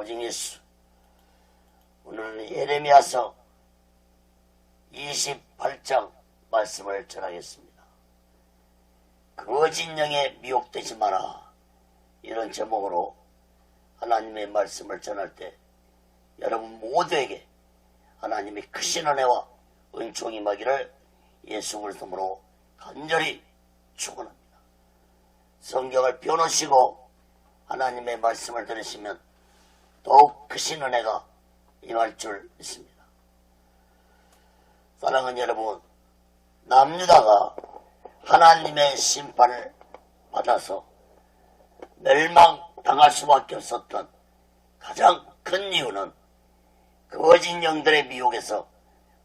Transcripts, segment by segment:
오직 예수. 오늘은 예레미야서 28장 말씀을 전하겠습니다. 거짓 영에 미혹되지 마라. 이런 제목으로 하나님의 말씀을 전할 때 여러분 모두에게 하나님의 크신 은혜와 은총이 임하기를 예수 그리스도로 간절히 축원합니다. 성경을 펴놓으시고 하나님의 말씀을 들으시면 더욱 크신 은혜가 임할 줄 믿습니다. 사랑하는 여러분, 남유다가 하나님의 심판을 받아서 멸망당할 수밖에 없었던 가장 큰 이유는 거짓 영들의 미혹에서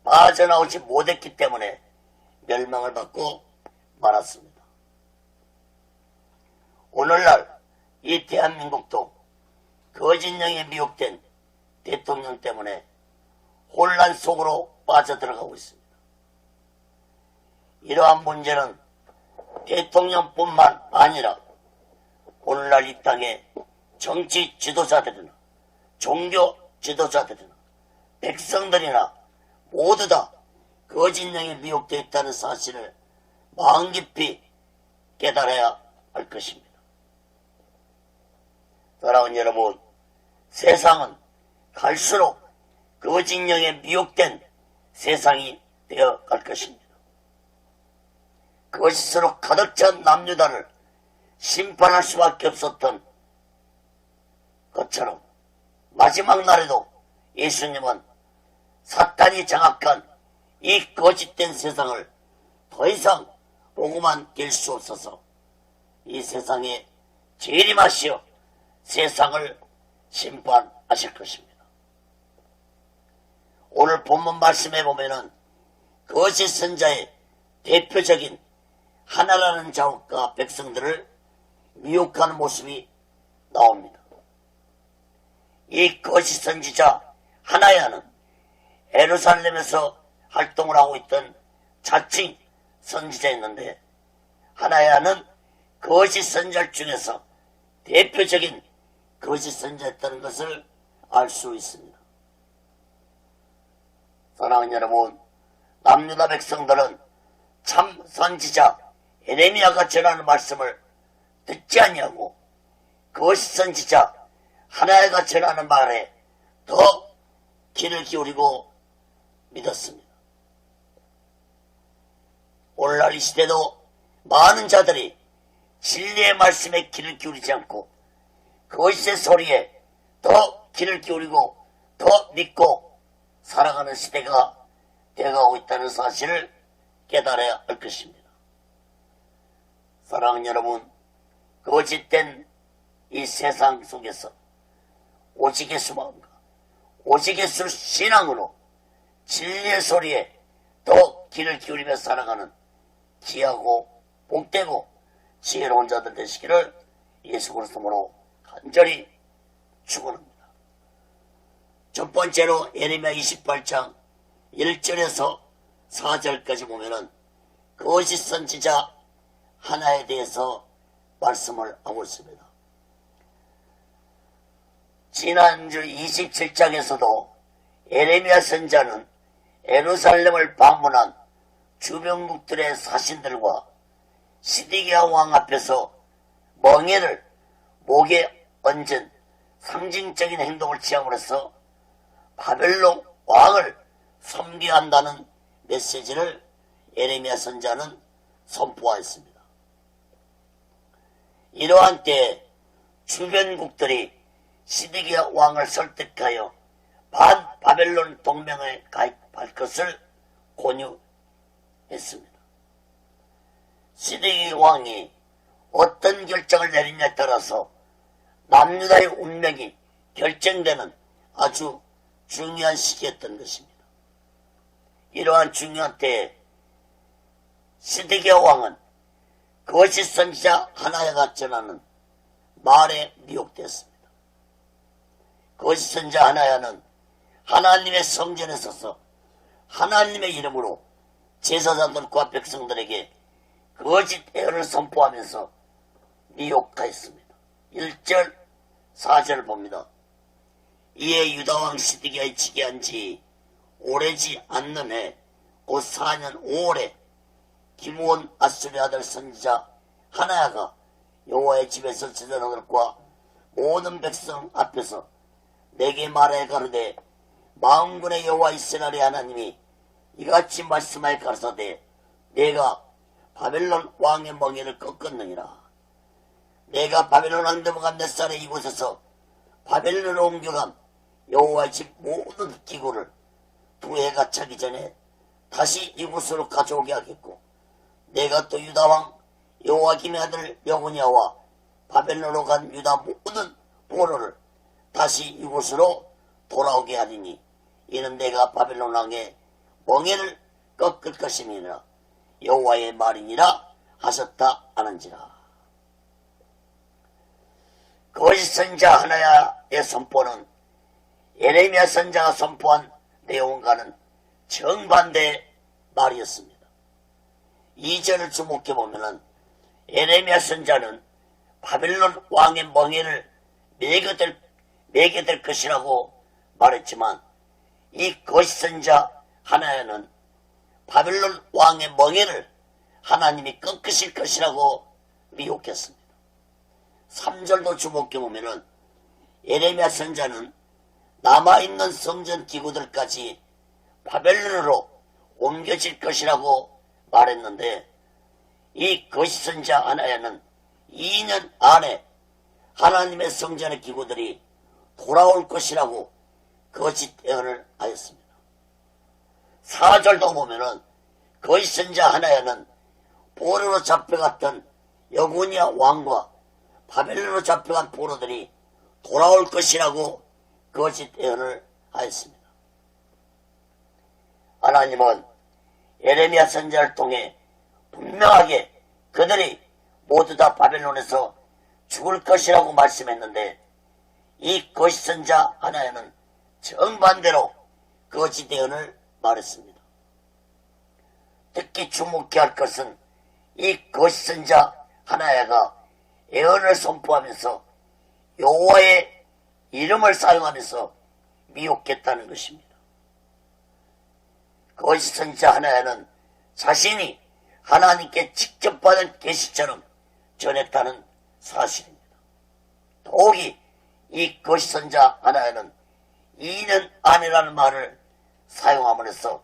빠져나오지 못했기 때문에 멸망을 받고 말았습니다. 오늘날 이 대한민국도 거짓 영에 미혹된 대통령 때문에 혼란 속으로 빠져들어가고 있습니다. 이러한 문제는 대통령뿐만 아니라 오늘날 이 땅에 정치 지도자들이나 종교 지도자들이나 백성들이나 모두 다 거짓 영에 미혹되어 있다는 사실을 마음 깊이 깨달아야 할 것입니다. 사랑하는 여러분, 세상은 갈수록 거짓 영에 미혹된 세상이 되어 갈 것입니다. 거짓으로 가득 찬 남유다를 심판할 수밖에 없었던 것처럼 마지막 날에도 예수님은 사탄이 장악한 이 거짓된 세상을 더 이상 보고만 될 수 없어서 이 세상에 재림하시어 세상을 심판하실 것입니다. 오늘 본문 말씀에 보면은 거짓 선자의 대표적인 하나라는 자국과 백성들을 미혹하는 모습이 나옵니다. 이 거짓 선지자 하나야는 예루살렘에서 활동을 하고 있던 자칭 선지자였는데, 하나야는 거짓 선지자 중에서 대표적인 거짓 선지자였다는 것을 알 수 있습니다. 사랑하는 여러분, 남유다 백성들은 참 선지자 예레미야가 전하는 말씀을 듣지 아니하고 거짓 선지자 하나야가 전하는 말에 더 귀를 기울이고 믿었습니다. 오늘날 이 시대도 많은 자들이 진리의 말씀에 귀를 기울이지 않고 거짓의 소리에 더 귀를 기울이고 더 믿고 살아가는 시대가 되어가고 있다는 사실을 깨달아야 할 것입니다. 사랑하는 여러분, 거짓된 이 세상 속에서 오직 예수 마음과 오직 예수 신앙으로 진리의 소리에 더 귀를 기울이며 살아가는 귀하고 복되고 지혜로운 자들 되시기를 예수 그리스도로 간절히 축원합니다. 첫 번째로 예레미야 28장 1절에서 4절까지 보면은 거짓 선지자 하나에 대해서 말씀을 하고 있습니다. 지난주 27장에서도 예레미야 선지자는 예루살렘을 방문한 주변국들의 사신들과 시디기야 왕 앞에서 멍에를 목에 얹은 상징적인 행동을 취함으로써 바벨론 왕을 섬겨야 한다는 메시지를 예레미야 선지자는 선포하였습니다. 이러한 때에 주변국들이 시디기야 왕을 설득하여 반바벨론 동맹에 가입할 것을 권유했습니다. 시디기야 왕이 어떤 결정을 내리냐에 따라서 남유다의 운명이 결정되는 아주 중요한 시기였던 것입니다. 이러한 중요한 때에 시드기야 왕은 거짓 선지자 하나야가 전하는 말에 미혹되었습니다. 거짓 선지자 하나야는 하나님의 성전에 서서 하나님의 이름으로 제사장들과 백성들에게 거짓 예언을 선포하면서 미혹하였습니다. 1절 4절 봅니다. 이에 유다왕 시드기야의 즉위한 지 오래지 않는 해 곧 4년 5월에 기므온 아수리 아들 선지자 하나야가 여호와의 집에서 지내는 것과 모든 백성 앞에서 내게 말하여 가로되 만군의 여호와 이스라엘의 하나님이 이같이 말씀하여 가로사대 내가 바벨론 왕의 멍에를 꺾었느니라. 내가 바벨론 왕 넘어간 몇 살에 이곳에서 바벨론으로 옮겨간 여호와의 집 모든 기구를 2해가 차기 전에 다시 이곳으로 가져오게 하겠고 내가 또 유다왕 여호와김의 아들 여고냐와 바벨론으로 간 유다 모든 포로를 다시 이곳으로 돌아오게 하리니 이는 내가 바벨론 왕의 멍에를 꺾을 것임이니라 여호와의 말이니라 하셨다 하는지라. 거짓 선자 하나야의 선포는 예레미야 선자가 선포한 내용과는 정반대의 말이었습니다. 2절을 주목해보면 예레미야 선자는 바벨론 왕의 멍에를 매게 될 것이라고 말했지만 이 거짓 선자 하나야는 바벨론 왕의 멍에를 하나님이 꺾으실 것이라고 미혹했습니다. 3절도 주목해보면 예레미야 선자는 남아있는 성전 기구들까지 바벨론으로 옮겨질 것이라고 말했는데 이 거짓 선자 하나야는 2년 안에 하나님의 성전의 기구들이 돌아올 것이라고 거짓 예언을 하였습니다. 4절도 보면은 거짓 선자 하나야는 포로로 잡혀갔던 여고냐 왕과 바벨론으로 잡혀간 포로들이 돌아올 것이라고 거짓 예언을 하였습니다. 하나님은 예레미야 선지자를 통해 분명하게 그들이 모두 다 바벨론에서 죽을 것이라고 말씀했는데 이 거짓 선자 하나야는 정반대로 거짓 예언을 말했습니다. 특히 주목해야 할 것은 이 거짓 선자 하나야가 예언을 선포하면서 여호와의 이름을 사용하면서 미혹했다는 것입니다. 거짓 선지자 하나야는 자신이 하나님께 직접 받은 계시처럼 전했다는 사실입니다. 더욱이 이 거짓 선지자 하나야는 2년 안이라는 말을 사용함으로써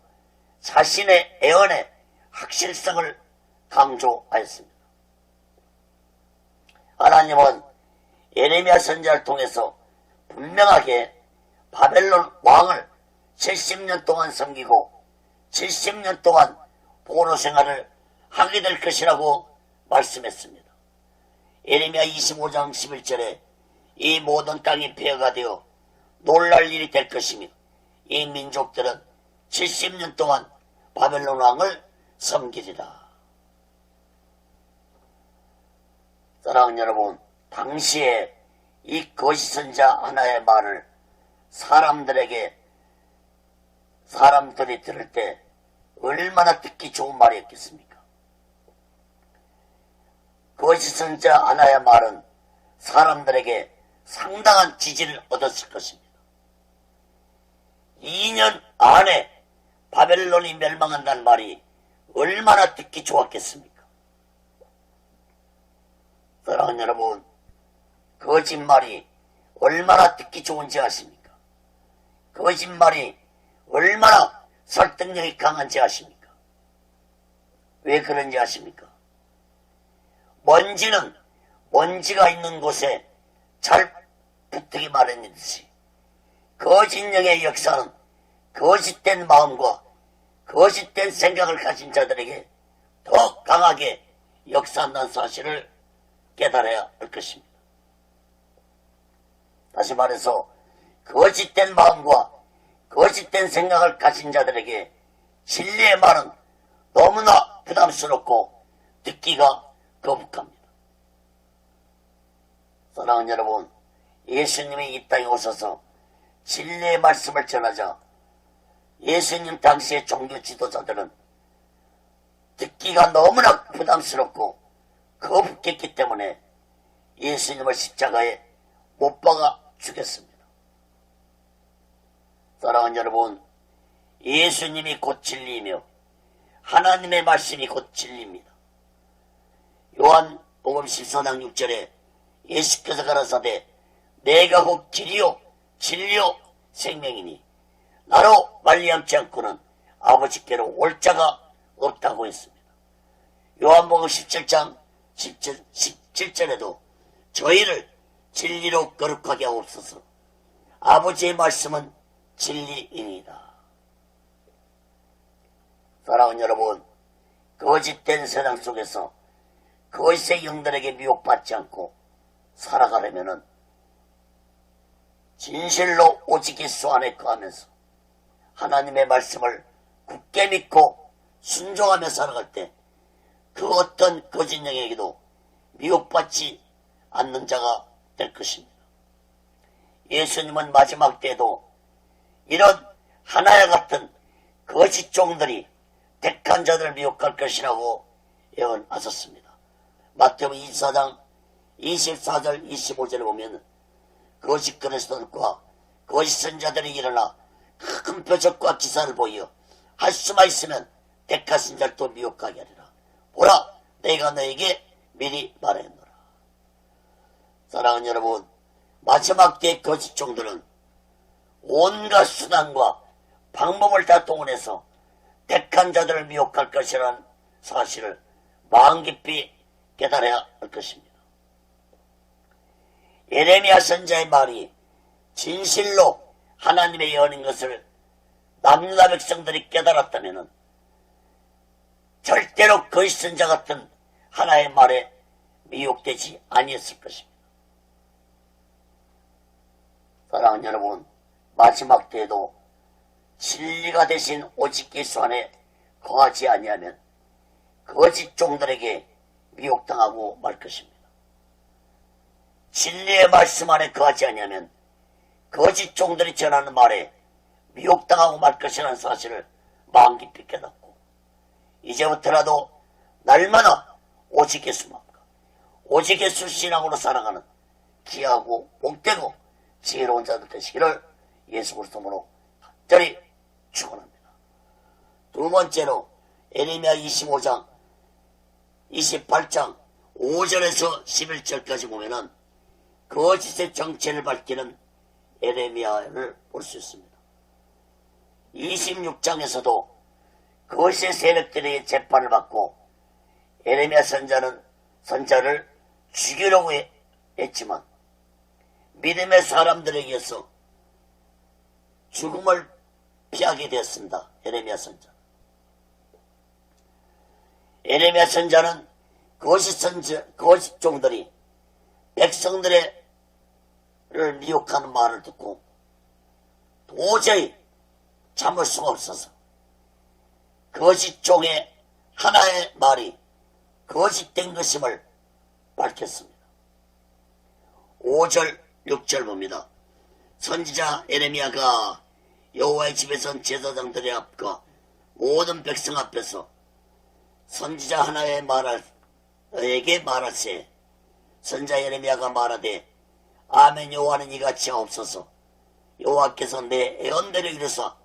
자신의 예언의 확실성을 강조하였습니다. 하나님은 예레미야 선지자를 통해서 분명하게 바벨론 왕을 70년 동안 섬기고 70년 동안 포로 생활을 하게 될 것이라고 말씀했습니다. 예레미야 25장 11절에 이 모든 땅이 폐허가 되어 놀랄 일이 될 것이며 이 민족들은 70년 동안 바벨론 왕을 섬기리라. 사랑하는 여러분, 당시에 이 거짓 선자 하나의 말을 사람들이 들을 때 얼마나 듣기 좋은 말이었겠습니까? 거짓 선자 하나의 말은 사람들에게 상당한 지지를 얻었을 것입니다. 2년 안에 바벨론이 멸망한다는 말이 얼마나 듣기 좋았겠습니까? 사랑하는 여러분, 거짓말이 얼마나 듣기 좋은지 아십니까? 거짓말이 얼마나 설득력이 강한지 아십니까? 왜 그런지 아십니까? 먼지는 먼지가 있는 곳에 잘 붙기 마련이듯이 거짓령의 역사는 거짓된 마음과 거짓된 생각을 가진 자들에게 더 강하게 역사한다는 사실을 깨달아야 할 것입니다. 다시 말해서 거짓된 마음과 거짓된 생각을 가진 자들에게 진리의 말은 너무나 부담스럽고 듣기가 거북합니다. 사랑하는 여러분, 예수님이 이 땅에 오셔서 진리의 말씀을 전하자 예수님 당시의 종교 지도자들은 듣기가 너무나 부담스럽고 거북했기 때문에 예수님을 십자가에 못 박아 죽였습니다. 사랑하는 여러분, 예수님이 곧 진리이며 하나님의 말씀이 곧 진리입니다. 요한복음 14장 6절에 예수께서 가라사대 내가 곧 길이요 진리요 생명이니 나로 말미암지 않고는 아버지께로 올 자가 없다고 했습니다. 요한복음 17장 17절에도 저희를 진리로 거룩하게 하옵소서. 아버지의 말씀은 진리입니다. 사랑하는 여러분, 거짓된 세상 속에서 거짓의 영들에게 미혹받지 않고 살아가려면 진실로 오직 예수 안에 거하면서 하나님의 말씀을 굳게 믿고 순종하며 살아갈 때 그 어떤 거짓 영에게도 미혹받지 않는 자가 될 것입니다. 예수님은 마지막 때에도 이런 하나와 같은 거짓 종들이 택한 자들을 미혹할 것이라고 예언하셨습니다. 마태복음 24장 24절 25절에 보면 거짓 그리스도들과 거짓 선자들이 일어나 큰 표적과 기사를 보여 할 수만 있으면 택하신 자를 또 미혹하게 하리라. 보라, 내가 너에게 미리 말하였노라. 사랑하는 여러분, 마지막 때의 거짓 종들은 온갖 수단과 방법을 다 동원해서 택한 자들을 미혹할 것이라는 사실을 마음 깊이 깨달아야 할 것입니다. 예레미야 선자의 말이 진실로 하나님의 예언인 것을 남유다 백성들이 깨달았다면 절대로 거짓 선자 같은 하나의 말에 미혹되지 아니했을 것입니다. 사랑하는 여러분, 마지막 때에도 진리가 되신 오직 예수 안에 거하지 아니하면 거짓 종들에게 미혹당하고 말 것입니다. 진리의 말씀 안에 거하지 아니하면 거짓 종들이 전하는 말에 미혹당하고 말 것이라는 사실을 마음 깊이 깨닫고 이제부터라도 날마다 오직 예수만과 오직 예수 신앙으로 살아가는 귀하고 복되고 지혜로운 자들 되시기를 예수 그리스도로 간절히 축원합니다. 두 번째로 예레미야 25장 28장 5절에서 11절까지 보면은 거짓의 정체를 밝히는 예레미야를 볼 수 있습니다. 26장에서도 거짓의 세력들에게 재판을 받고 예레미야 선자를 죽이려고 했지만 믿음의 사람들에게서 죽음을 피하게 되었습니다. 예레미야 선자. 예레미야 선자는 거짓 종들이 백성들을 미혹하는 말을 듣고 도저히 참을 수가 없어서 거짓 종의 하나의 말이 거짓된 것임을 밝혔습니다. 5절 6절 봅니다. 선지자 예레미야가 여호와의 집에선 제사장들의 앞과 모든 백성 앞에서 선지자 하나의 말에게 말할세. 선지자 예레미야가 말하되 아멘 여호와는 이같이 하옵소서. 여호와께서 내 애언대로 이르사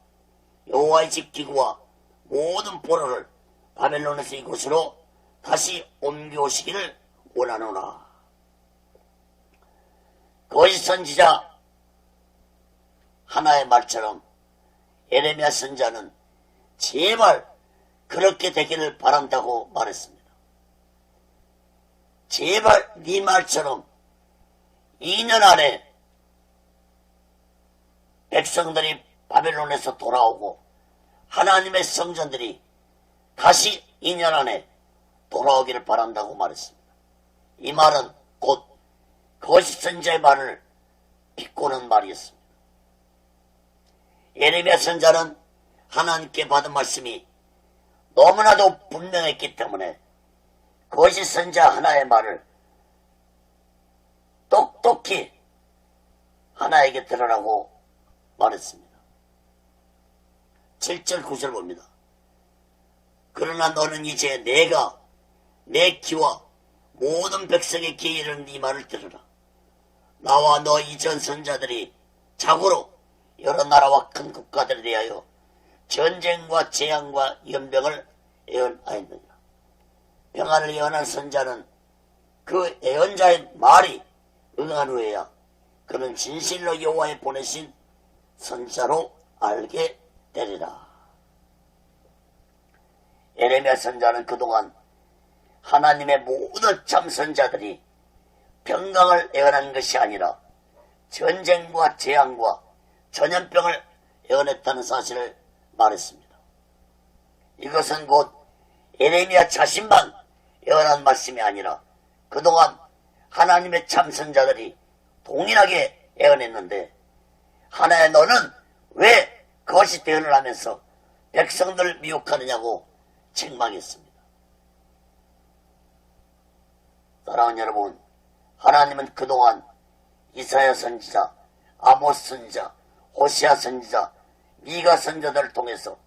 여호와의 집 기구와 모든 보로를 바벨론에서 이곳으로 다시 옮겨오시기를 원하노라. 거짓 선지자 하나의 말처럼 예레미야 선자는 제발 그렇게 되기를 바란다고 말했습니다. 제발 네 말처럼 2년 안에 백성들이 바벨론에서 돌아오고 하나님의 성전들이 다시 2년 안에 돌아오기를 바란다고 말했습니다. 이 말은 곧 거짓 선자의 말을 비꼬는 말이었습니다. 예레미야 선자는 하나님께 받은 말씀이 너무나도 분명했기 때문에 거짓 선자 하나의 말을 똑똑히 하나에게 들으라고 말했습니다. 7절 9절 봅니다. 그러나 너는 이제 내가 내 귀와 모든 백성의 귀에 이르는 이 말을 들으라. 나와 너 이전 선자들이 자고로 여러 나라와 큰 국가들에 대하여 전쟁과 재앙과 연병을 예언하였느니라. 평안을 예언한 선자는 그 예언자의 말이 응한 후에야 그는 진실로 여호와의 보내신 선자로 알게 되리라. 예레미야 선자는 그동안 하나님의 모든 참 선자들이 평강을 예언한 것이 아니라 전쟁과 재앙과 전염병을 예언했다는 사실을 말했습니다. 이것은 곧 예레미야 자신만 예언한 말씀이 아니라 그동안 하나님의 참 선자들이 동일하게 예언했는데 하나의 너는 왜 거짓 대언을 하면서 백성들을 미혹하느냐고 책망했습니다. 사랑하는 여러분, 하나님은 그동안 이사야 선지자, 아모스 선지자, 호시아 선지자, 미가 선지자들을 통해서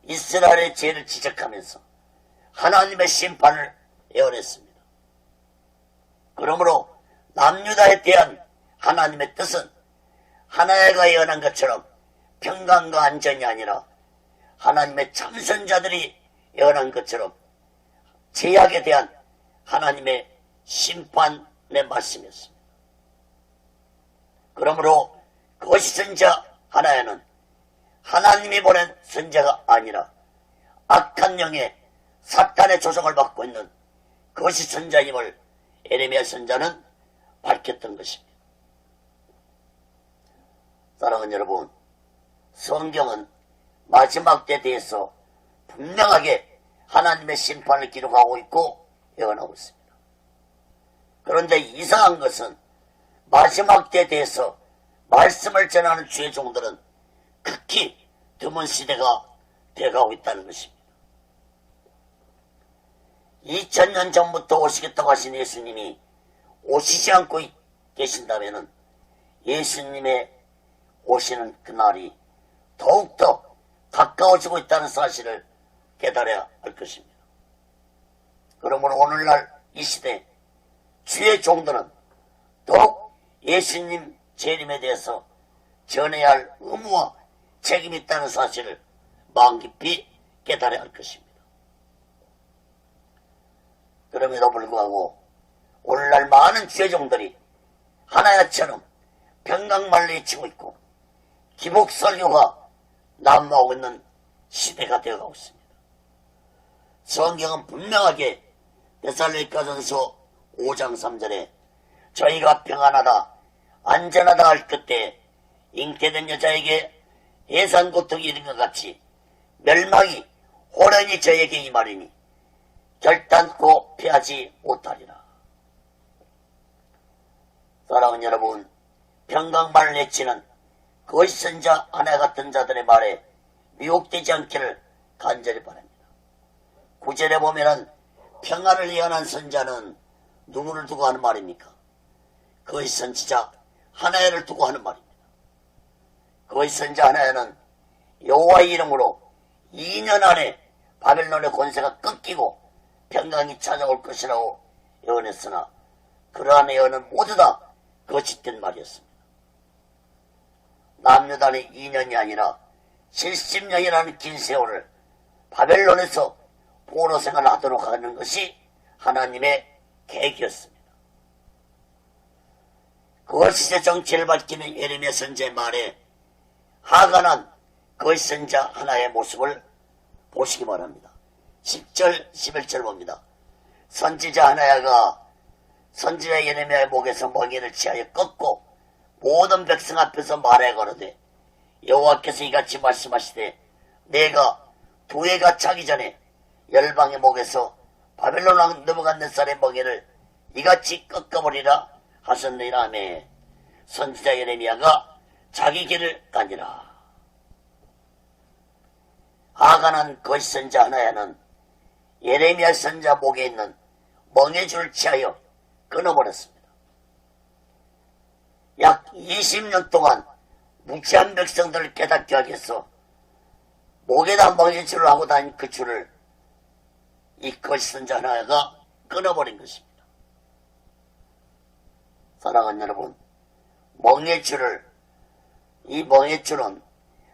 이스라엘의 죄를 지적하면서 하나님의 심판을 예언했습니다. 그러므로 남유다에 대한 하나님의 뜻은 하나야가 예언한 것처럼 평강과 안전이 아니라 하나님의 참선자들이 예언한 것처럼 제약에 대한 하나님의 심판의 말씀이었습니다. 그러므로 거짓 선자 하나야는 하나님이 보낸 선자가 아니라 악한 영의 사탄의 조종을 받고 있는 거짓 선자임을 예레미야 선자는 밝혔던 것입니다. 사랑하는 여러분, 성경은 마지막 때에 대해서 분명하게 하나님의 심판을 기록하고 있고 예언하고 있습니다. 그런데 이상한 것은 마지막 때에 대해서 말씀을 전하는 주의 종들은 극히 드문 시대가 되어가고 있다는 것입니다. 2000년 전부터 오시겠다고 하신 예수님이 오시지 않고 계신다면 예수님의 오시는 그날이 더욱더 가까워지고 있다는 사실을 깨달아야 할 것입니다. 그러므로 오늘날 이 시대 주의 종들은 더욱 예수님 재림에 대해서 전해야 할 의무와 책임이 있다는 사실을 마음 깊이 깨달아야 할 것입니다. 그럼에도 불구하고 오늘날 많은 주의 종들이 하나야처럼 평강만을 외치고 있고 기복설교가 난무하고 있는 시대가 되어가고 있습니다. 성경은 분명하게 데살로니가전서 5장 3절에 저희가 평안하다 안전하다 할 그때 잉태된 여자에게 예산 고통이 이른 것 같이 멸망이 호련히 저에게 임하리니 결단코 피하지 못하리라. 사랑하는 여러분, 평강만을 외치는 거짓 선자 하나 같은 자들의 말에 미혹되지 않기를 간절히 바랍니다. 9절에 보면은 평안을 예언한 선자는 누구를 두고 하는 말입니까? 거짓 선지자 하나야를 두고 하는 말입니다. 거짓 선자 하나야는 여호와의 이름으로 2년 안에 바벨론의 권세가 끊기고 평강이 찾아올 것이라고 예언했으나 그러한 예언은 모두 다 거짓된 말이었습니다. 남유다는 2년이 아니라 70년이라는 긴 세월을 바벨론에서 포로 생활을 하도록 하는 것이 하나님의 계획이었습니다. 거짓의 정체를 밝히는 예레미야 선지자의 말에 하간한 거짓 선자 하나의 모습을 보시기 바랍니다. 10절 11절 봅니다. 선지자 하나야가 선지자 예레미야의 목에서 멍에를 취하여 꺾고 모든 백성 앞에서 말해 거르되 여호와께서 이같이 말씀하시되 내가 두 해가 차기 전에 열방의 목에서 바벨론 왕 느부갓네살의 멍에를 이같이 꺾어버리라 하셨느니라 하며 선지자 예레미야가 자기 길을 가니라. 하간한 거짓 선자 하나야는 예레미야 선자 목에 있는 멍에줄을 취하여 끊어버렸습니다. 약 20년 동안 무지한 백성들을 깨닫게 하기 위해서 목에다 멍에줄을 하고 다닌 그 줄을 이 거짓 선자 하나가 끊어버린 것입니다. 사랑하는 여러분, 멍에줄을 이 멍에줄은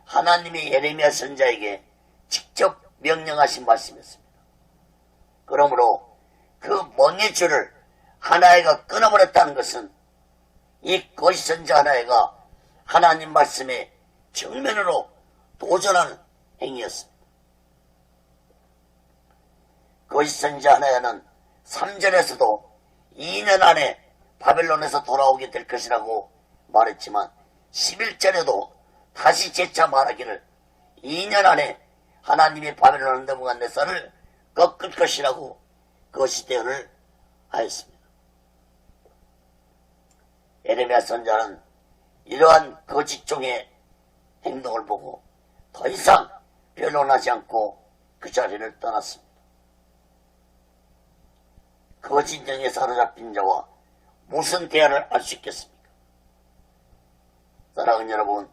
하나님이 예레미야 선지자에게 직접 명령하신 말씀이었습니다. 그러므로 그 멍에줄을 하나야가 끊어버렸다는 것은 이 거짓 선지자 하나야가 하나님 말씀에 정면으로 도전하는 행위였습니다. 거짓 선지자 하나야는 3절에서도 2년 안에 바벨론에서 돌아오게 될 것이라고 말했지만 11절에도 다시 재차 말하기를 2년 안에 하나님이 바벨론 느부갓네살을 꺾을 것이라고 거짓 대언을 하였습니다. 예레미야 선지자는 이러한 거짓 종의 행동을 보고 더 이상 변론하지 않고 그 자리를 떠났습니다. 거짓 영에 사로잡힌 자와 무슨 대화를 할 수 있겠습니까? 사랑하는 여러분,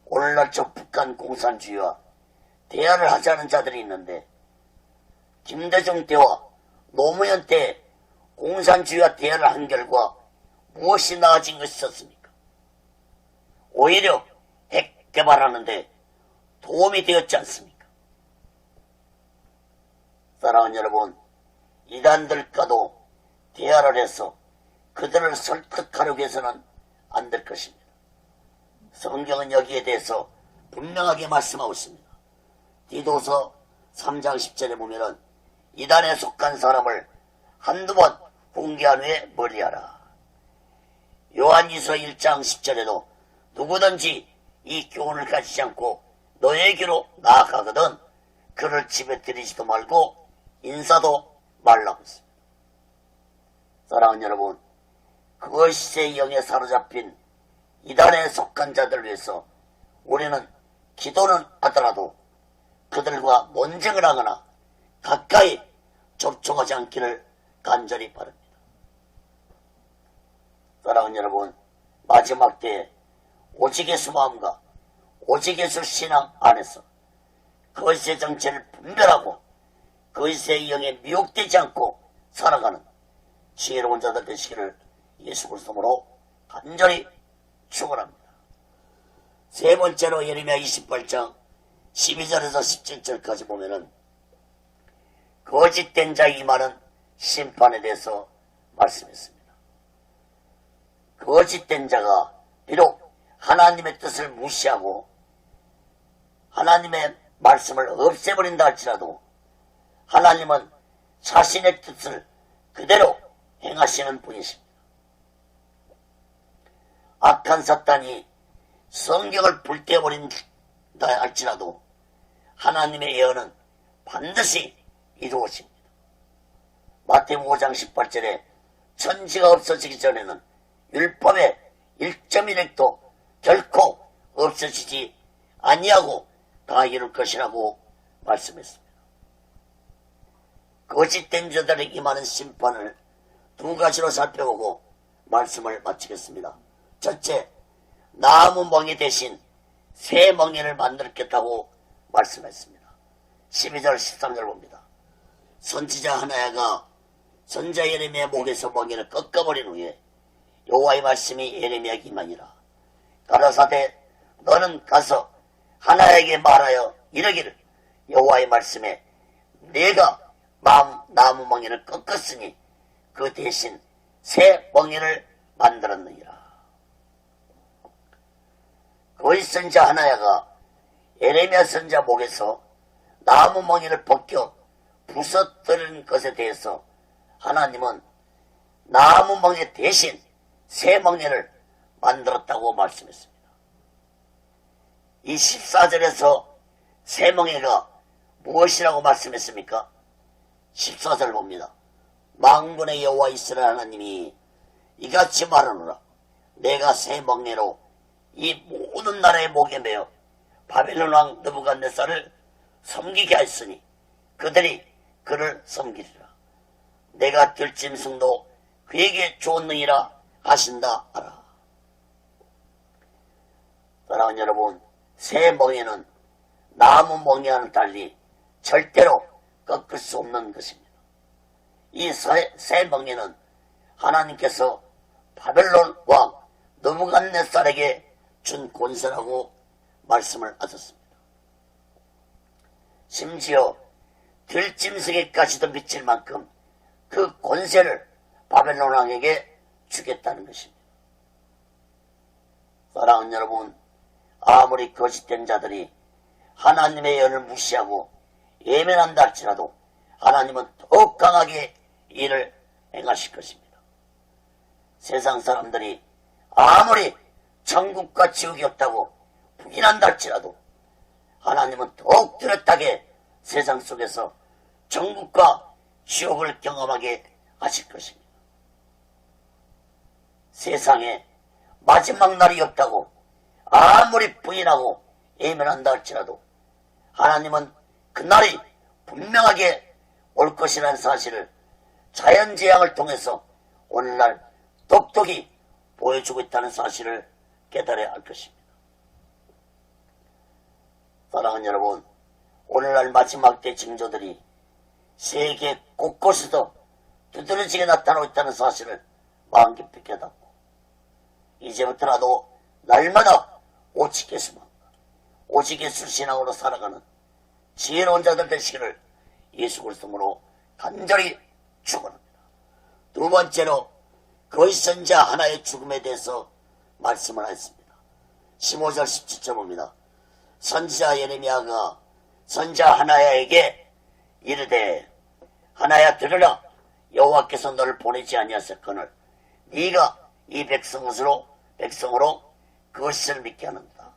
오늘날 저 북한 공산주의와 대화를 하자는 자들이 있는데 김대중 때와 노무현 때 공산주의와 대화를 한 결과 무엇이 나아진 것이 있었습니까? 오히려 핵 개발하는데 도움이 되었지 않습니까? 사랑하는 여러분, 이단들과도 대화를 해서 그들을 설득하려고 해서는 안 될 것입니다. 성경은 여기에 대해서 분명하게 말씀하고 있습니다. 디도서 3장 10절에 보면은 이단에 속한 사람을 한두 번 훈계한 후에 멀리하라. 요한이서 1장 10절에도 누구든지 이 교훈을 가지지 않고 너에게로 나아가거든 그를 집에 들이지도 말고 인사도 말라고 했습니다. 사랑하는 여러분, 그것의 영에 사로잡힌 이단에 속한 자들을 위해서 우리는 기도는 하더라도 그들과 논쟁을 하거나 가까이 접촉하지 않기를 간절히 바랍니다. 사랑하는 여러분, 마지막 때에 오직 예수 마음과 오직 예수 신앙 안에서 그것의 정체를 분별하고 그것의 영에 미혹되지 않고 살아가는 지혜로운 자들 되시기를 예수 그리스도로 간절히 축원합니다. 세 번째로 예레미야 28장 12절에서 17절까지 보면은 거짓된 자의 임하는 심판에 대해서 말씀했습니다. 거짓된 자가 비록 하나님의 뜻을 무시하고 하나님의 말씀을 없애버린다 할지라도 하나님은 자신의 뜻을 그대로 행하시는 분이십니다. 악한 사탄이 성경을 불태워버린다 할지라도 하나님의 예언은 반드시 이루어집니다. 마태복음 5장 18절에 천지가 없어지기 전에는 율법의 1.1획도 결코 없어지지 아니하고 다 이룰 것이라고 말씀했습니다. 거짓된 자들에게 임하는 심판을 두 가지로 살펴보고 말씀을 마치겠습니다. 첫째, 나무 멍에 대신 새 멍에를 만들겠다고 말씀했습니다. 12절 13절 봅니다. 선지자 하나야가 선지자 예레미야 목에서 멍에를 꺾어버린 후에 여호와의 말씀이 예레미야에게 임하니라. 가라사대 너는 가서 하나야에게 말하여 이르기를 여호와의 말씀에 내가 나무 멍에를 꺾었으니 그 대신 새 멍에를 만들었느니라. 거짓 선지자 하나야가 예레미야 선지자 목에서 나무 멍에를 벗겨 부서뜨린 것에 대해서 하나님은 나무 멍에 대신 새 멍에를 만들었다고 말씀했습니다. 이 14절에서 새 멍에가 무엇이라고 말씀했습니까? 14절 봅니다. 만군의 여호와 이스라엘 하나님이 이같이 말하노라. 내가 새 멍에로 이 모든 나라의 목에 매어 바벨론 왕 느부갓네살을 섬기게 하였으니 그들이 그를 섬기리라. 내가 들짐승도 그에게 주었느니라 하신다 하라. 사랑하는 여러분, 새 멍에는 나무 멍에와는 달리 절대로 꺾을 수 없는 것입니다. 이 새 멍에는 하나님께서 바벨론 왕 느부갓네살에게 준 권세라고 말씀을 하셨습니다. 심지어 들짐승에까지도 미칠 만큼 그 권세를 바벨론 왕에게 주겠다는 것입니다. 사랑하는 여러분, 아무리 거짓된 자들이 하나님의 예언을 무시하고 예면한다 할지라도 하나님은 더욱 강하게 일을 행하실 것입니다. 세상 사람들이 아무리 천국과 지옥이 없다고 부인한다 할지라도 하나님은 더욱 뚜렷하게 세상 속에서 천국과 지옥을 경험하게 하실 것입니다. 세상에 마지막 날이 없다고 아무리 부인하고 예면한다 할지라도 하나님은 그날이 분명하게 올 것이라는 사실을 자연재앙을 통해서 오늘날 똑똑히 보여주고 있다는 사실을 깨달아야 할 것입니다. 사랑하는 여러분, 오늘날 마지막 때 징조들이 세계 곳곳에서 두드러지게 나타나고 있다는 사실을 마음 깊이 깨닫고 이제부터라도 날마다 오직 예수만 오직 예수 신앙으로 살아가는 지혜로운 자들 되시기를 예수 그리스도로 간절히 축원합니다. 두 번째로 거짓 선지자 하나의 죽음에 대해서 말씀을 하였습니다. 15절 17절 봅니다. 선지자 예레미야가 선지자 하나야에게 이르되 하나야 들으라 여호와께서 너를 보내지 아니하셨거늘 네가 이 백성으로 그것을 믿게 하는다.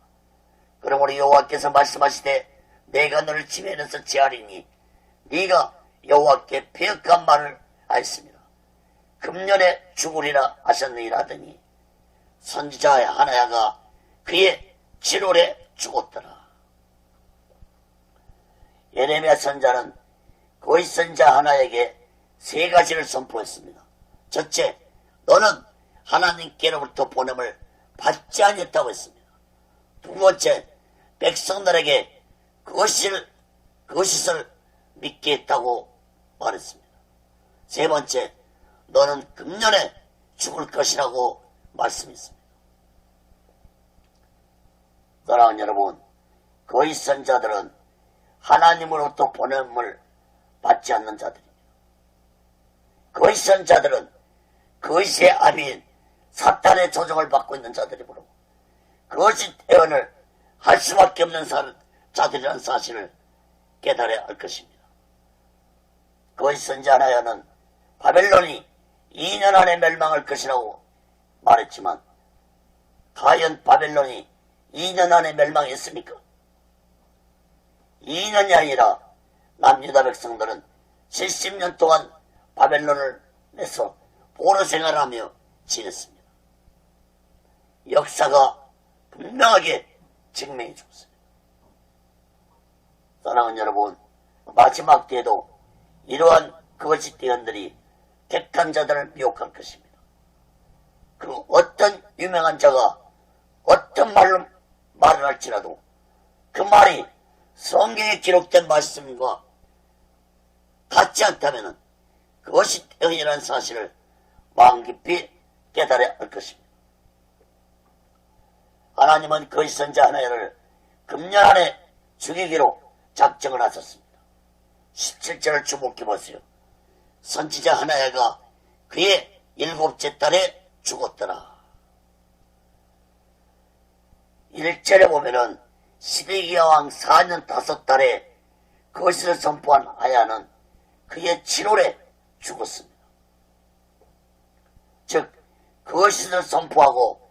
그러므로 여호와께서 말씀하시되 내가 너를 지면에서 제하리니 네가 여호와께 배역한 말을 하였습니다. 금년에 죽으리라 하셨느니라 하더니 선지자 하나야가 그의 7월에 죽었더라. 예레미야 선지자는 거짓 선지자 하나에게 세 가지를 선포했습니다. 첫째, 너는 하나님께로부터 보냄을 받지 아니했다고 했습니다. 두 번째, 백성들에게 그것을 믿게 했다고 말했습니다. 세 번째, 너는 금년에 죽을 것이라고 말씀했습니다. 사랑하는 여러분, 거짓 선지자들은 하나님으로부터 보냄을 받지 않는 자들입니다. 거짓 선지자들은 거짓의 아비인 사탄의 조종을 받고 있는 자들이므로 거짓 예언을 할 수밖에 없는 자들이라는 사실을 깨달아야 할 것입니다. 거짓 선지자 하나야는 바벨론이 2년 안에 멸망할 것이라고 말했지만 과연 바벨론이 2년 안에 멸망했습니까? 2년이 아니라 남유다 백성들은 70년 동안 바벨론을 내서 포로 생활하며 지냈습니다. 역사가 분명하게 증명해 주었습니다. 사랑하는 여러분, 마지막 때에도 이러한 거짓 예언들이 택한 자들을 미혹할 것입니다. 그 어떤 유명한 자가 어떤 말을 할지라도 그 말이 성경에 기록된 말씀과 같지 않다면 그것이 예언이라는 사실을 마음 깊이 깨달아야 할 것입니다. 하나님은 거짓 선지자 하나를 금년 안에 죽이기로 작정을 하셨습니다. 17절을 주목해 보세요. 선지자 하나야가 그의 7째 달에 죽었더라. 1절에 보면은 시드기야 왕 4년 5달에 거짓을 선포한 하야는 그의 7월에 죽었습니다. 즉 거짓을 선포하고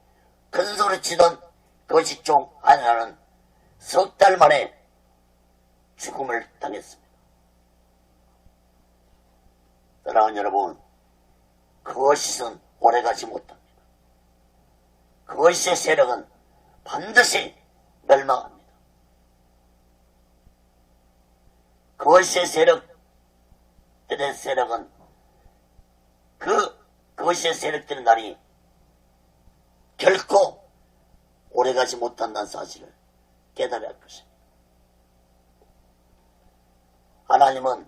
큰소리 치던 거짓종 하야는 석 달 만에 죽음을 당했습니다. 사랑하는 여러분, 거짓은 오래가지 못합니다. 거짓의 세력은 반드시 멸망합니다. 거짓의 세력은 거짓의 세력들의 날이 결코 오래가지 못한다는 사실을 깨달아야 할 것입니다. 하나님은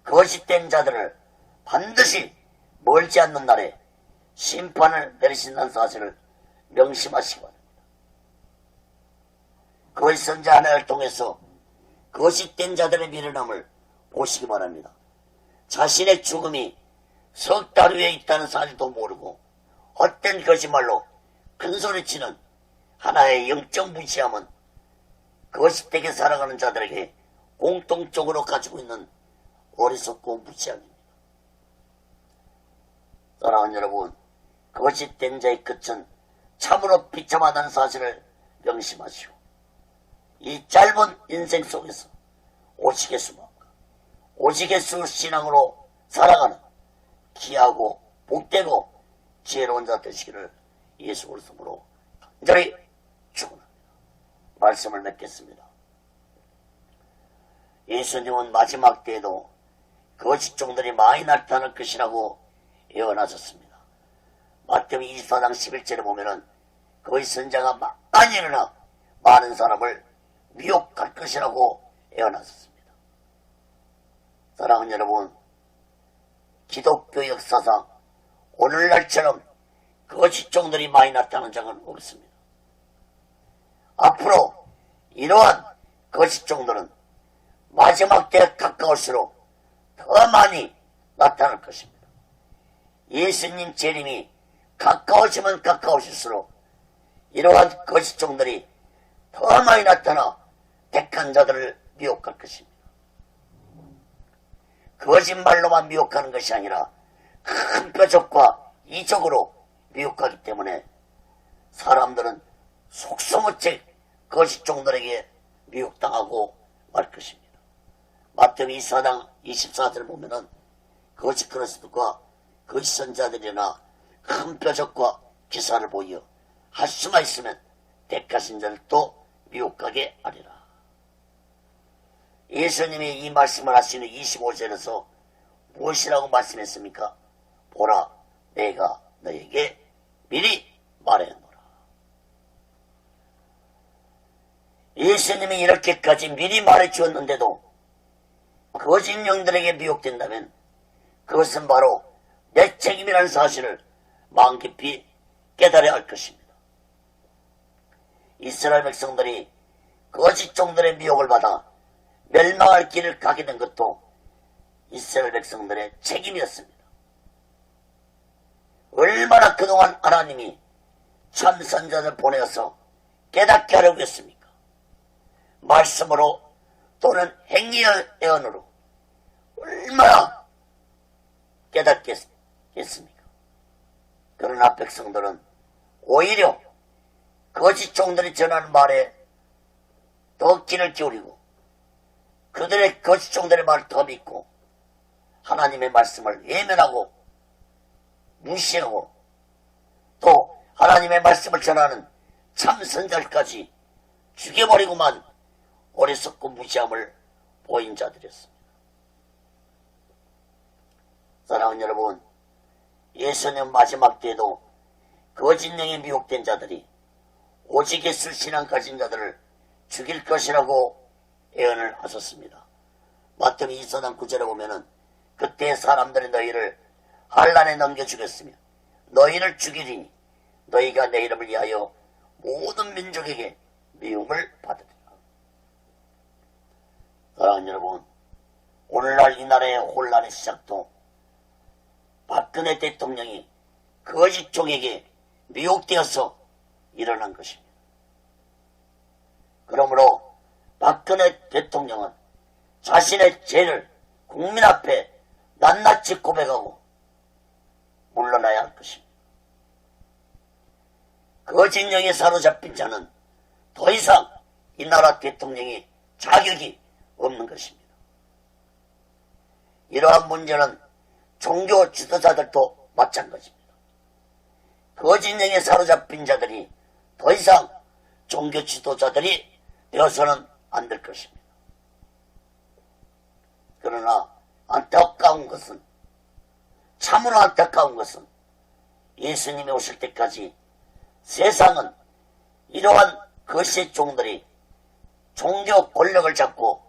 거짓된 자들을 반드시 멀지 않는 날에 심판을 내리신다는 사실을 명심하시기 바랍니다. 그의 선자 하나를 통해서 거짓된 자들의 미련함을 보시기 바랍니다. 자신의 죽음이 석 달 후에 있다는 사실도 모르고 헛된 거짓말로 큰소리치는 하나의 영적 무지함은 거짓되게 살아가는 자들에게 공통적으로 가지고 있는 어리석고 무지함입니다. 사랑하는 여러분, 거짓된 자의 끝은 참으로 비참하다는 사실을 명심하시오. 이 짧은 인생 속에서 오직예수만과 오직예수 신앙으로 살아가는 귀하고 복되고 지혜로운 자 되시기를 예수 그리스도로 간절히 축원합니다. 말씀을 맺겠습니다. 예수님은 마지막 때에도 거짓 종들이 많이 나타날 것이라고 예언하셨습니다. 마태복음 24장 11절에 보면은 거짓 선자가 많이 일어나 많은 사람을 미혹할 것이라고 예언하셨습니다. 사랑하는 여러분, 기독교 역사상 오늘날처럼 거짓 종들이 많이 나타나는 적은 없습니다. 앞으로 이러한 거짓 종들은 마지막 때에 가까울수록 더 많이 나타날 것입니다. 예수님 재림이 가까워지면 가까워질수록 이러한 거짓 종들이 더 많이 나타나 택한 자들을 미혹할 것입니다. 거짓말로만 미혹하는 것이 아니라 큰 표적과 이적으로 미혹하기 때문에 사람들은 속수무책 거짓 종들에게 미혹당하고 말 것입니다. 마태복음 24장 24절을 보면은 거짓 그리스도가 거짓 선자들이나 큰 표적과 기사를 보여 할 수만 있으면 택하신 자를 또 미혹하게 하리라. 예수님이 이 말씀을 하시는 25절에서 무엇이라고 말씀했습니까? 보라, 내가 너에게 미리 말해놓으라. 예수님이 이렇게까지 미리 말해주었는데도 거짓 영들에게 미혹된다면 그것은 바로 내 책임이라는 사실을 마음 깊이 깨달아야 할 것입니다. 이스라엘 백성들이 거짓 종들의 미혹을 받아 멸망할 길을 가게 된 것도 이스라엘 백성들의 책임이었습니다. 얼마나 그동안 하나님이 참 선자를 보내어서 깨닫게 하려고 했습니까? 말씀으로 또는 행위의 예언으로 얼마나 깨닫게 했습니까? 그러나 백성들은 오히려 거짓 종들이 전하는 말에 더 귀를 기울이고 그들의 거짓 종들의 말을 더 믿고 하나님의 말씀을 외면하고 무시하고 또 하나님의 말씀을 전하는 참 선자까지 죽여버리고만 어리석고 무지함을 보인 자들이었습니다. 사랑하는 여러분, 예수님 마지막 때에도 거짓 영에 미혹된 자들이 오직 예수 신앙 가진 자들을 죽일 것이라고 예언을 하셨습니다. 마태복음 24장 9절에 보면은 그때 사람들이 너희를 환란에 넘겨 주겠으며 너희를 죽이리니 너희가 내 이름을 위하여 모든 민족에게 미움을 받으리라. 사랑하는 여러분, 오늘날 이 나라의 혼란의 시작도 박근혜 대통령이 거짓 종에게 미혹되어서 일어난 것입니다. 그러므로 박근혜 대통령은 자신의 죄를 국민 앞에 낱낱이 고백하고 물러나야 할 것입니다. 거짓 영에 사로잡힌 자는 더 이상 이 나라 대통령이 자격이 없는 것입니다. 이러한 문제는 종교 지도자들도 마찬가지입니다. 거짓 영에 사로잡힌 자들이 더 이상 종교 지도자들이 되어서는 안 될 것입니다. 그러나 안타까운 것은, 참으로 안타까운 것은 예수님이 오실 때까지 세상은 이러한 거짓 종들이 종교 권력을 잡고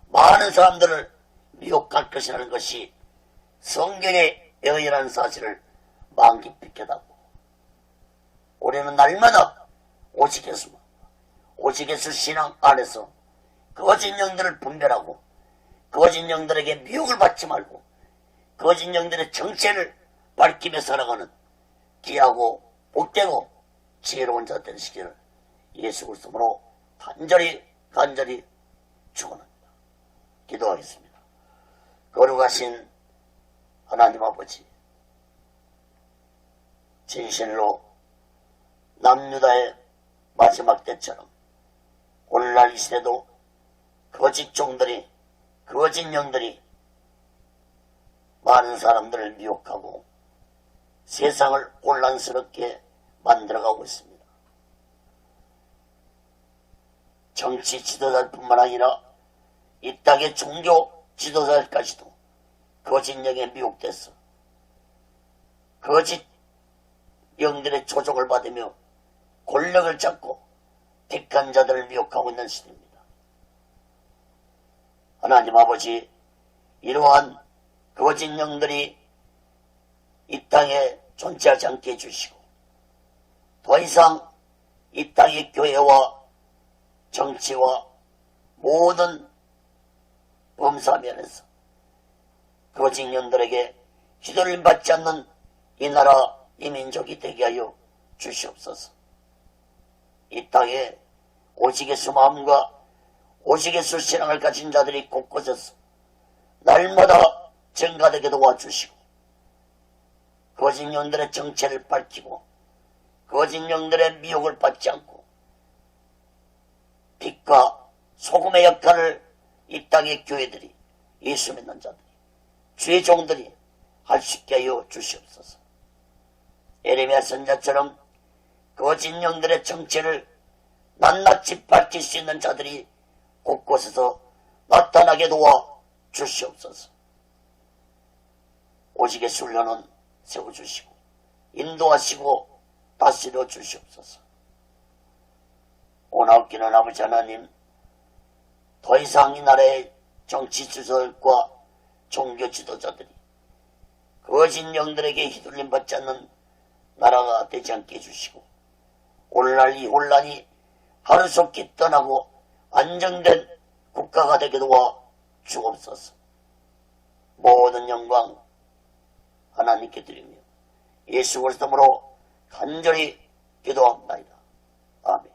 많은 사람들을 미혹할 것이라는 것이 성경의 예언이라는 사실을 마음 깊이 깨닫고 우리는 날마다 오직 예수만 오직에서 신앙 안에서 거짓 영들을 분별하고 거짓 영들에게 미혹을 받지 말고 거짓 영들의 정체를 밝히며 살아가는 귀하고 복되고 지혜로운 자 되시기를 예수 그리스도로 간절히 축원합니다. 기도하겠습니다. 거룩하신 하나님 아버지, 진실로 남유다의 마지막 때처럼 오늘날 이 시대도 거짓 종들이, 거짓 영들이 많은 사람들을 미혹하고 세상을 혼란스럽게 만들어가고 있습니다. 정치 지도자뿐만 아니라 이 땅의 종교 지도자들까지도 거짓 영에 미혹돼서 거짓 영들의 조종을 받으며 권력을 잡고 택한 자들을 미혹하고 있는 시대입니다. 하나님 아버지, 이러한 거짓 영들이 이 땅에 존재하지 않게 해주시고 더 이상 이 땅의 교회와 정치와 모든 범사면에서 거짓 영들에게 휘둘림 받지 않는 이 나라 이 민족이 되게 하여 주시옵소서. 이 땅에 오직의 수 마음과 오직의 수 신앙을 가진 자들이 곳곳에서 날마다 증가되게 도와주시고 거짓 영들의 정체를 밝히고 거짓 영들의 미혹을 받지 않고 빛과 소금의 역할을 이 땅의 교회들이, 예수 믿는 자들이, 주의 종들이 할 수 있게 하여 주시옵소서. 예레미야 선자처럼 거짓 영들의 정체를 낱낱이 밝힐 수 있는 자들이 곳곳에서 나타나게 도와 주시옵소서. 오직의 순련은 세워주시고 인도하시고 다스려 주시옵소서. 오나옵기는 아버지 하나님, 더 이상 이 나라의 정치 지도자들과 종교 지도자들이 거짓 영들에게 휘둘림 받지 않는 나라가 되지 않게 해주시고 오늘날 이 혼란이 하루속히 떠나고 안정된 국가가 되게 도와 주옵소서. 모든 영광 하나님께 드리며 예수 그리스도로 간절히 기도합니다. 아멘.